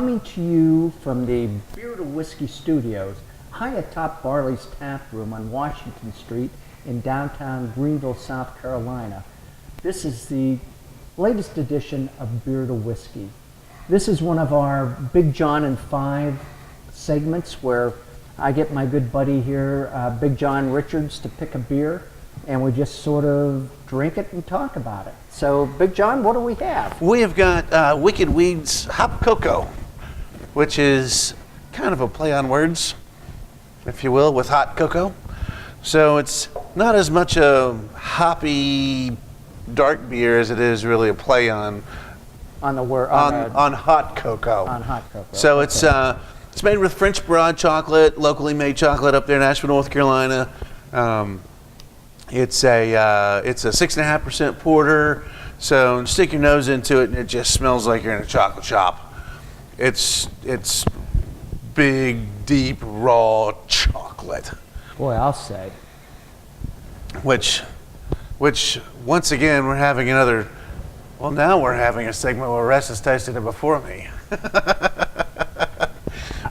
coming to you from the Beer to Whiskey Studios, high atop Barley's Tap Room on Washington Street in downtown Greenville, South Carolina. This is the latest edition of Beer to Whiskey. This is one of our Big Jon and 5 segments where I get my good buddy here, Big Jon Richards, to pick a beer, and we just sort of drink it and talk about it. So, Big Jon, what do we have? We have got Wicked Weed's Hop Cocoa, which is kind of a play on words, if you will, with hot cocoa. So it's not as much a hoppy dark beer as it is really a play on the word on hot cocoa. On hot cocoa. So it's made with French broad chocolate, locally made chocolate up there in Asheville, North Carolina. It's a 6.5% porter. So stick your nose into it and it just smells like you're in a chocolate shop. It's big, deep, raw chocolate. Boy, I'll say. Which once again we're having another. Well, now we're having a segment where Russ has tasted it before me.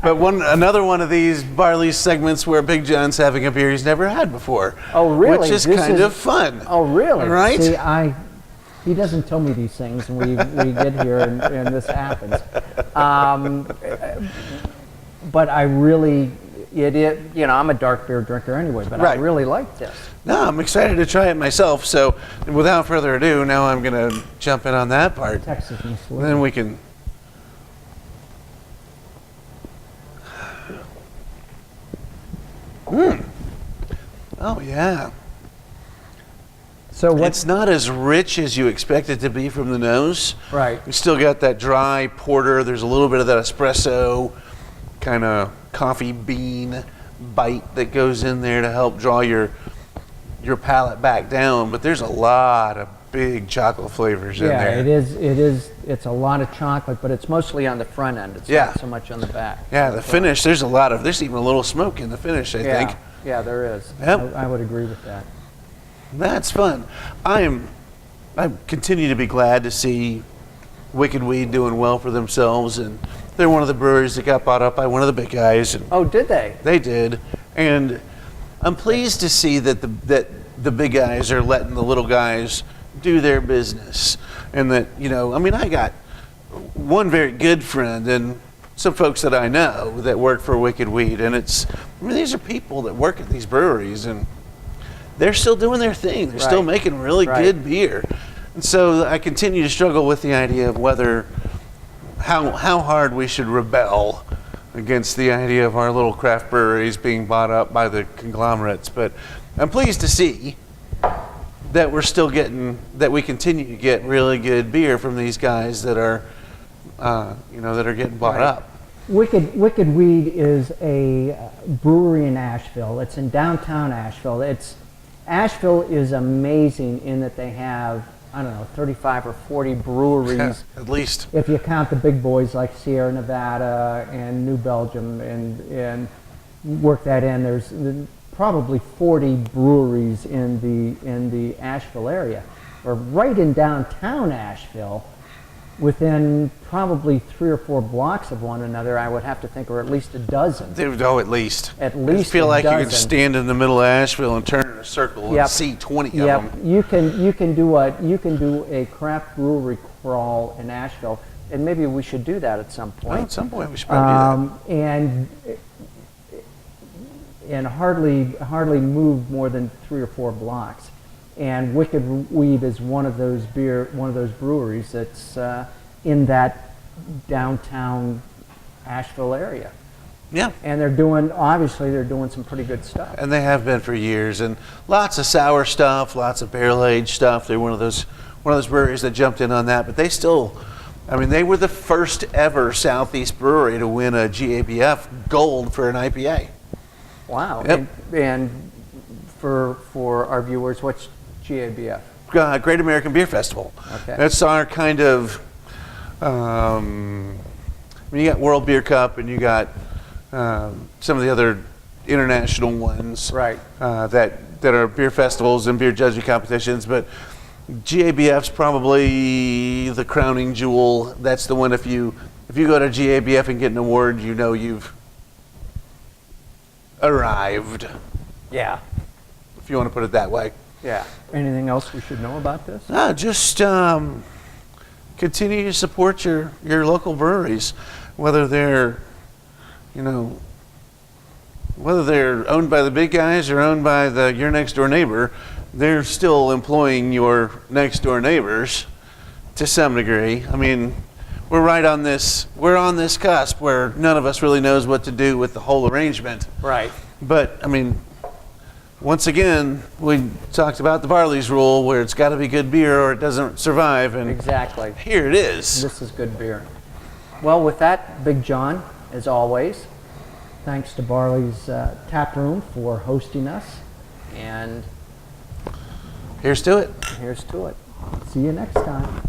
But another one of these barley segments where Big Jon's having a beer he's never had before. Oh, really? Which is kind of fun. Oh, really? Right? See, he doesn't tell me these things, and we get here and this happens. But I really, I'm a dark beer drinker anyway, but right. I really like this. No, I'm excited to try it myself. So without further ado, now I'm going to jump in on that part. Texas Missouri. Then we can. Oh, yeah. So it's not as rich as you expect it to be from the nose. Right. We still got that dry porter. There's a little bit of that espresso, kind of coffee bean bite that goes in there to help draw your palate back down. But there's a lot of big chocolate flavors in there. Yeah, it's a lot of chocolate, but it's mostly on the front end. It's not so much on the back. Yeah, the finish, there's even a little smoke in the finish, I think. Yeah, there is. Yep. I would agree with that. That's fun. I continue to be glad to see Wicked Weed doing well for themselves, and they're one of the breweries that got bought up by one of the big guys. And oh, did they? They did, and I'm pleased to see that the big guys are letting the little guys do their business, and that I got one very good friend and some folks that I know that work for Wicked Weed, and these are people that work at these breweries and they're still doing their thing. They're still making really good beer. And so I continue to struggle with the idea of how hard we should rebel against the idea of our little craft breweries being bought up by the conglomerates. But I'm pleased to see that we continue to get really good beer from these guys that are, that are getting bought up. Wicked Weed is a brewery in Asheville. It's in downtown Asheville. Asheville is amazing in that they have, 35 or 40 breweries. Yeah, at least. If you count the big boys like Sierra Nevada and New Belgium and work that in, there's probably 40 breweries in the Asheville area. Or right in downtown Asheville, within probably 3 or 4 blocks of one another, I would have to think, or at least a dozen. At least. At least I feel like dozen. you could stand in the middle of Asheville and turn in a circle and see 20 of them. You can do a craft brewery crawl in Asheville, and maybe we should do that at some point. Well, at some point we should probably do that. And hardly move more than 3 or 4 blocks. And Wicked Weed is one of those breweries that's in that downtown Asheville area. Yeah. And they're doing some pretty good stuff. And they have been for years, and lots of sour stuff, lots of barrel-aged stuff. They're one of those breweries that jumped in on that, but they were the first ever Southeast brewery to win a GABF Gold for an IPA. Wow. Yep. And for our viewers, what's GABF? Great American Beer Festival. Okay. That's our kind of, you got World Beer Cup and you got some of the other international ones. Right. That are beer festivals and beer judging competitions, but GABF's probably the crowning jewel. That's the one if you if you go to GABF and get an award, you know you've arrived, Yeah. if you want to put it that way. Yeah. Anything else we should know about this? No, just continue to support your local breweries, whether they're, you know, whether they're owned by the big guys or owned by your next door neighbor. They're still employing your next door neighbors to some degree. I mean, we're on this cusp where none of us really knows what to do with the whole arrangement. Right. But I mean, once again, we talked about the Barley's rule, where it's got to be good beer or it doesn't survive, and Exactly. here it is. This is good beer. Well, with that, Big Jon, as always, thanks to Barley's Tap Room for hosting us, and Here's to it. here's to it. See you next time.